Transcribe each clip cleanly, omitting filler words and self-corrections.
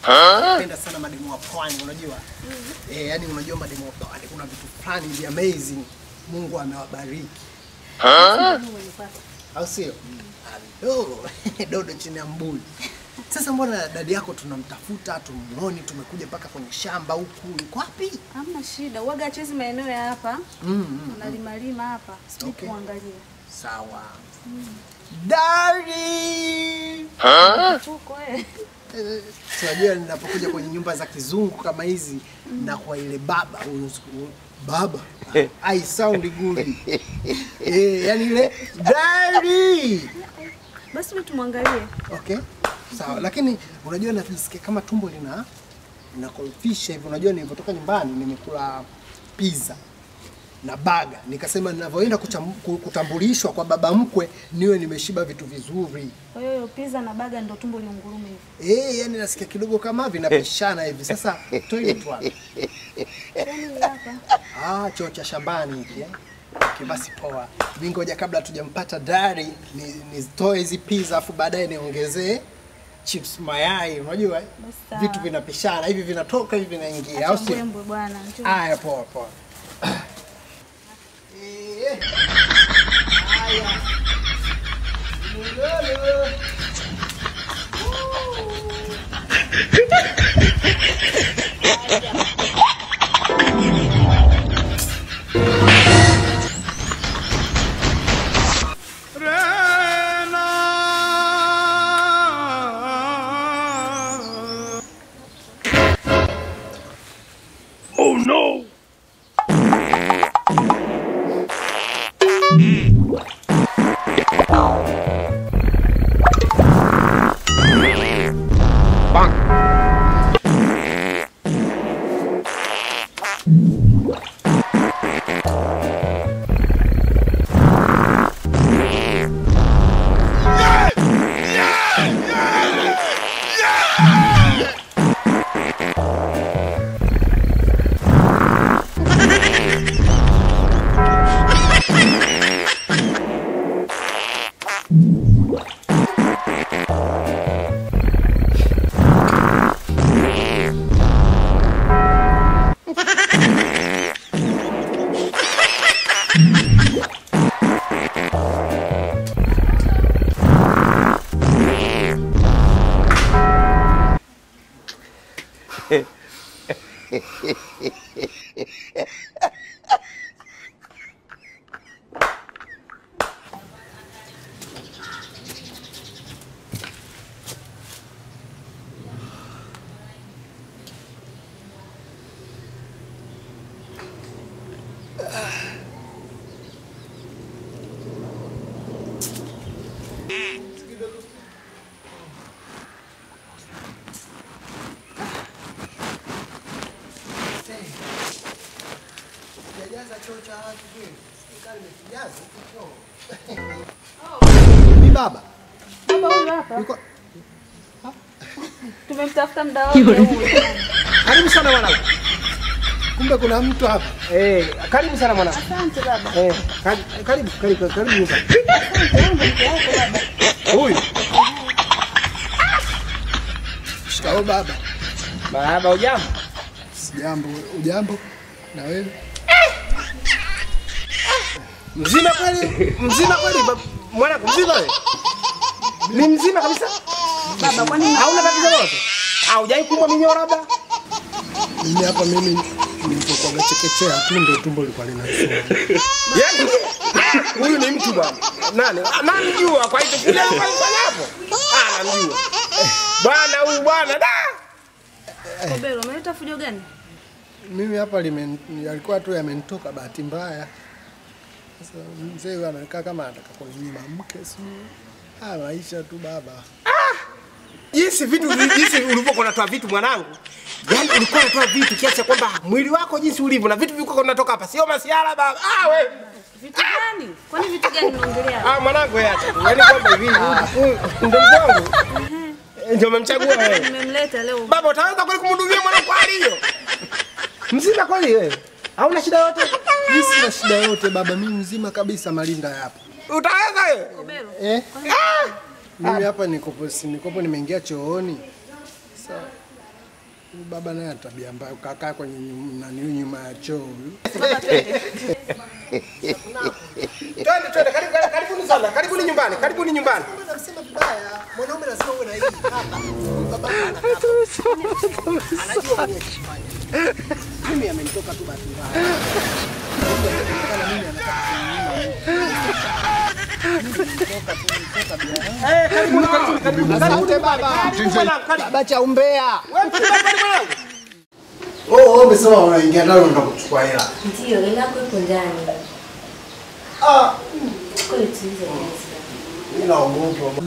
Napenda sana mademu wa pwani, unajua? Yani unajua mademu wa pwani kuna vitu fulani vya amazing. Mungu amewabariki. Au sio? Dodo chini ya mbuli. Sasa mbona dadi yako tunamtafuta, tumuoni, tumekuja mpaka kwenye shamba huku. Yuko wapi? Hamna shida. Uaga achezi maeneo ya hapa. Unalima hapa. Sisi kuangalia. Sawa. Dari! Tuko eh. Unajua ninapokuja kwenye nyumba za kizungu kama hizi na kwa ile baba baba I sound good. Yani ile dari. Basi wewe tumwangalie. Okay. Sawa, lakini unajua nasikia kama tumbo linakolofisha hivi. Unajua nilipotoka nyumbani nimekula pizza na baga. Nikasema ninavyoenda kutambulishwa kwa baba mkwe niwe nimeshiba vitu vizuri. Kwa hiyo pizza na baga ndio tumbo liungurume hivi. Yani nasikia kidogo kama vinapishana hivi. Sasa toilet wapi? Choo cha shambani hiki eh. Okay, basi poa. Ngoja kabla tujampata dari nitoe hizi pizza afu baadaye niongezee chips mayai, unajua vitu vinapishana hivi vinatoka hivi vinaingia au sio? Bwana. Haya poa. Haya. Oh no! Ni baba. Baba huyu hapa. Yuko Tumemtafuta muda wote huyu. Karibu sana mwanangu. Kumbe kuna mtu hapa. Karibu sana mwanangu. Asante baba. Karibu nyumba. Huyu. Shikao baba. Baba ujambo? Sijambo, ujambo? Na wewe? Mzima kweli mwanangu, mzima wewe? Ni mzima kabisa? Baba kwani hauna tatizo lolote? Hujai kuumwa minyoo labda? Mimi hapa nilipokuwa chekechea tumbo lilikuwa linasumbua. Yaani huyu ni mtu bwana. Nani jua kwa hiyo kile hapo? Namjua. Bwana huyu bwana da. Kobelo, umeleta fujo gani? Mimi hapa alikuwa tu yamenitoka bahati mbaya. Sasa mzee anakaa kama anataka kunyima mke sio. Maisha tu baba. Jinsi ulivyokuwa unatoa vitu mwanangu. Yaani ulikuwa unatoa vitu kiasi kwamba mwili wako jinsi ulivyo na vitu vilikuwa vinatoka hapa. Sio masiara baba. Wewe. Vitu gani? Kwani vitu gani unaongelea? Mwanangu acha. Yaani kwamba hivi ndio mwanangu. Ndio umemchagua wewe. Nimemleta leo. Baba utaanza kweli kumhudumia mwanangu hali hiyo? Mzima kweli wewe? Hauna shida yote? Mimi sina shida yote baba, mimi mzima kabisa malinda hapa. Utaweza wewe? Kobelo. Mimi hapa nikopo nimeingia chooni. Sawa. baba naye tabia mbaya ukakaa kwenye nyuma ya choo. Twende, karibuni sana. Karibuni nyumbani. Unasema vibaya. Mwanaume lazima uwe na hii hapa. Baba anajua mimi amenitoka tu bahati mbaya. Asante baba. Baba cha umbea. Umesema unaingia ndani unataka kuchukua hela. Ndio, hela yako ipo ndani. Kwa hiyo tuize pesa. Mimi naogopa.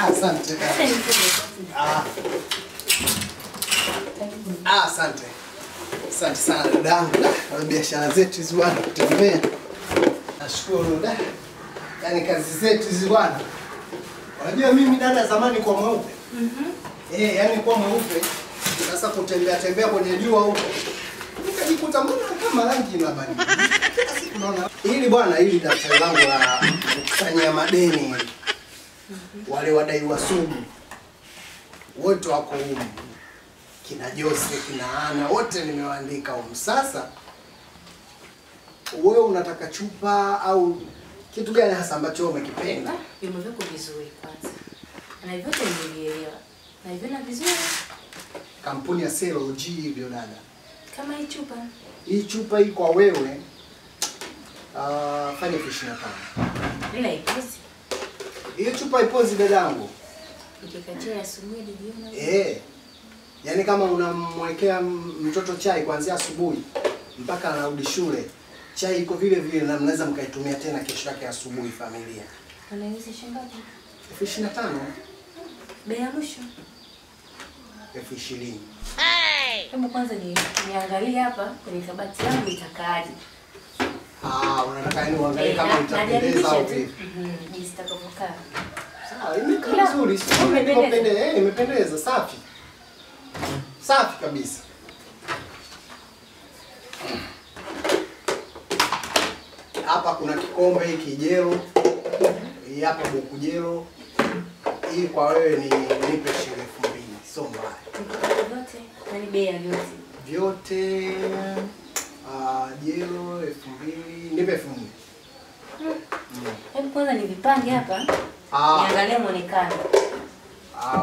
Asante. Asante. Asante sana dadangu. Biashara zetu hizi bwana kutembea. Nashukuru da. Yaani kazi zetu hizi bwana. Unajua mimi dada zamani kwa mweupe. Yaani kwa mweupe. Sasa kutembea kwenye jua huko. Nikajikuta mbona kama rangi inabadilika. Kila siku naona. Hili bwana hili daftari langu la kukusanyia madeni. Wale wadaiwa sugu wote wako huko, kina Jose, kina Ana, wote nimewaandika huko. Sasa wewe unataka chupa au kitu gani hasa ambacho umekipenda? Vyombo vyako vizuri kwanza. Na hivyo nimeelewa. Na hivyo na vizuri. Kampuni ya CLG hivyo dada. Kama hii chupa. Hii chupa hii kwa wewe fanya 25. Bila ipozi. Hiyo chupa ipozi dadangu. Nikikatia asubuhi jioni. Yaani kama unamwekea mtoto chai kuanzia asubuhi mpaka anarudi shule, chai iko vile vile na mnaweza mkaitumia tena kesho yake asubuhi familia. Anauza shilingi ngapi? 25. Bei ya mwisho 20. Hebu kwanza niangalie hapa kwenye kabati yangu itakaaje. Unataka yani uangalie kama itapendeza au vipi? Jinsi itakavyokaa. Sawa, imekaa vizuri. Imependeza, safi. Safi kabisa. Hapa kuna kikombe hiki jelo. Hii hapa buku jelo. Hii kwa wewe ni nipe shilingi 2000. Sio mbaya. Vyote, na ni bei ya vyote. Vyote jelo 2000, nipe 1000. Hebu kwanza nivipange hapa. Niangalie muonekano.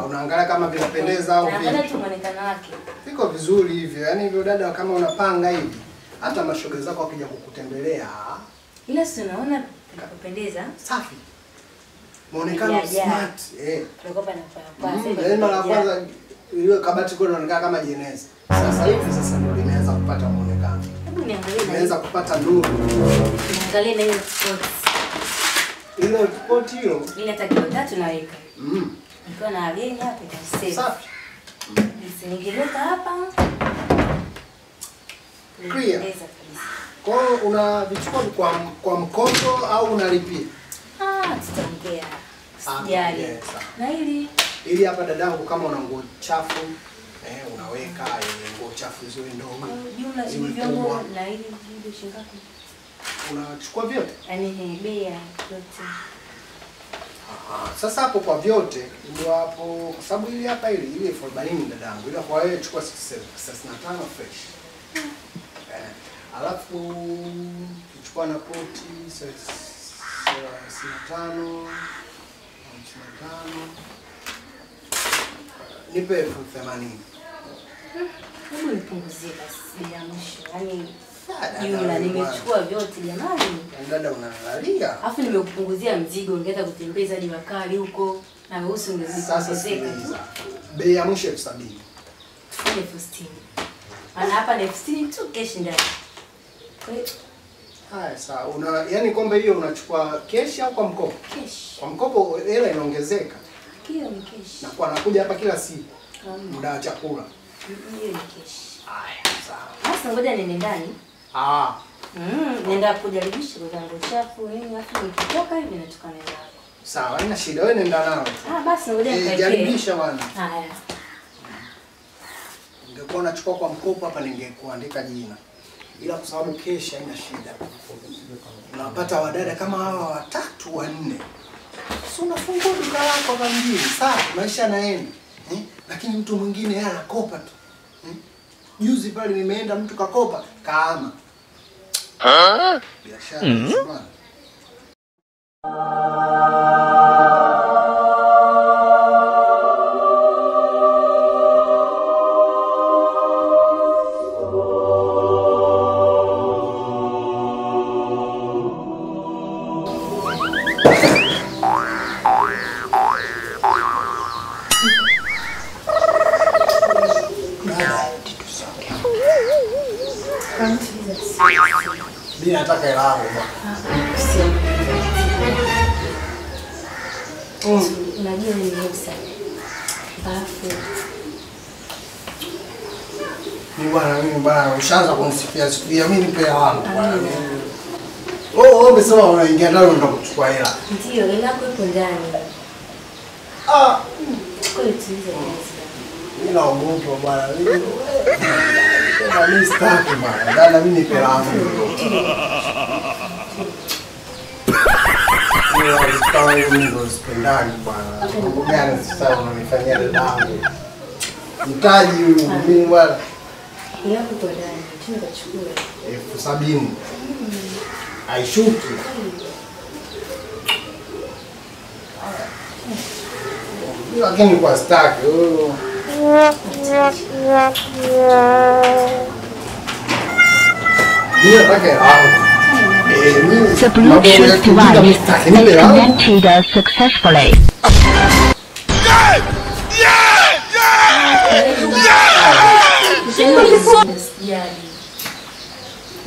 Unaangalia kama vinapendeza au vipi? Naangalia tu muonekano wake. Iko vizuri hivyo. Yaani hivyo dada kama unapanga hivi, hata mashoga zako wakija kukutembelea, ila si unaona nikapendeza. Safi. Muonekano smart. Tunakopa na kwa. Yaani mara kwanza ile kabati kwa inaonekana kama jeneza. Sasa hivi ndio limeanza kupata muonekano. Hebu niangalie. Imeanza kupata nuru. Niangalie na hiyo sports. Ile poti hilo. Mimi hata kilo 3 naweka. Mm. Nikiwa na ageni hapa itasave. Safi. Nisingeweka hapa. Clear. Kwa hiyo unavichukua kwa mkopo au unalipia? Tutaongea. Sijali. Na ili hapa dadangu, kama una nguo chafu unaweka nguo chafu ziwe ndogo. Jumla hivi vyombo na ili shingapi? Unachukua vyote? Yaani bei ya yote. Sasa hapo kwa vyote ndio hapo, kwa sababu ili hapa ile 40 dadangu, ila kwa wewe chukua 65 fresh. Alafu kichukua na poti 65 nipe 80. Hebu nipunguzie basi bila mwisho. Yaani jumla nimechukua vyote jamani. Dada unalalia. Alafu nimekupunguzia mzigo, ungeweza kutembeza hadi wakali huko na ruhusa ungezipongezeka. Bei ya mwisho 70. Tufanye 60. Ana hapa ni 60 tu cash ndani. Haya sawa. Yaani kwamba hiyo unachukua cash au kwa mkopo? Cash. Kwa mkopo hela inaongezeka. Hiyo ni cash. Na kwa anakuja hapa kila siku. Muda wa chakula. Hiyo ni cash. Haya sawa. Sasa ngoja niende ndani. Nenda kujaribisha kwa zangu chafu nini, afu nikitoka hivi natoka nenda. Sawa, haina shida. Wewe nenda nao. Basi ngoja nikae. Jaribisha bwana. Haya. Ningekuwa nachukua kwa mkopo hapa ningekuandika jina. Ila kwa sababu kesha haina shida. Unapata wadada kama hawa 3 4. Si unafungua duka lako hapa mjini. Sawa, maisha yanaenda. Lakini mtu mwingine yeye anakopa tu. Juzi pale nimeenda mtu kakopa, kaama. Biashara bwana. Mimi nataka hela yangu bwana. Unajua ni Musa. Alafu Mimi bwana ushaanza kunisifia sifia, mimi nipe hela yangu bwana. Umesema unaingia ndani unataka kuchukua hela. Ndio, hela yako ipo ndani. Kwa hiyo tulize kazi. Mimi naogopa bwana. Mimi sitaki bwana. Dada mimi nipe hela yangu. Mimi ndo sipendani bwana. Mungu gani sasa unanifanyia dadangu? Mtaji huyu mimi bwana. Hela yako ipo ndani. Tunachukua 70,000. Haishuki. Lakini kwa staki The Bluetooth device is connected successfully.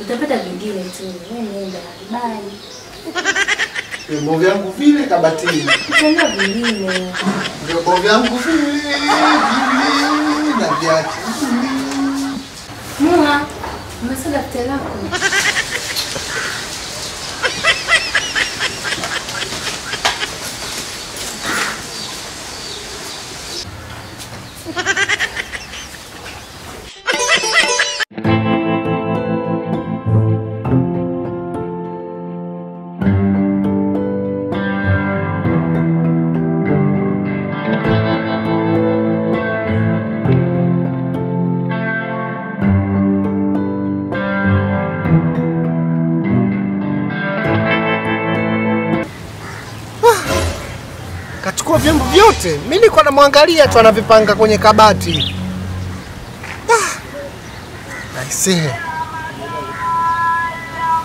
Utapata vingine tu. Wewe nenda. Bye. Vyombo vyangu vile kabatini. Tena vingine. Vyombo vyangu vile na viatu. Mua, umesema daftari lako. Kachukua vyombo vyote. Mimi nilikuwa namwangalia tu anavipanga kwenye kabati. I see.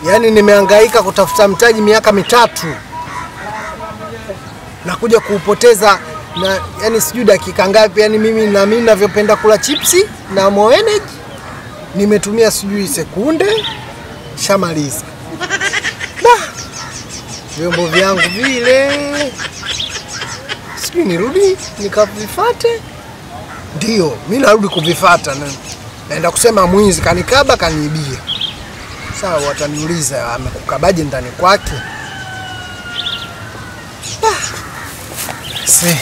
Yaani nimehangaika kutafuta mtaji miaka 3. Na kuja kuupoteza na yani sijui dakika ngapi, yani mimi ninavyopenda kula chipsi na Mo Energy nimetumia sijui sekunde shamaliza. vyombo vyangu vile. Sijui nirudi nikavifate. Ndio, mimi narudi kuvifata na naenda kusema mwizi kanikaba kaniibia. Sawa, wataniuliza amekukabaje ndani kwake. Si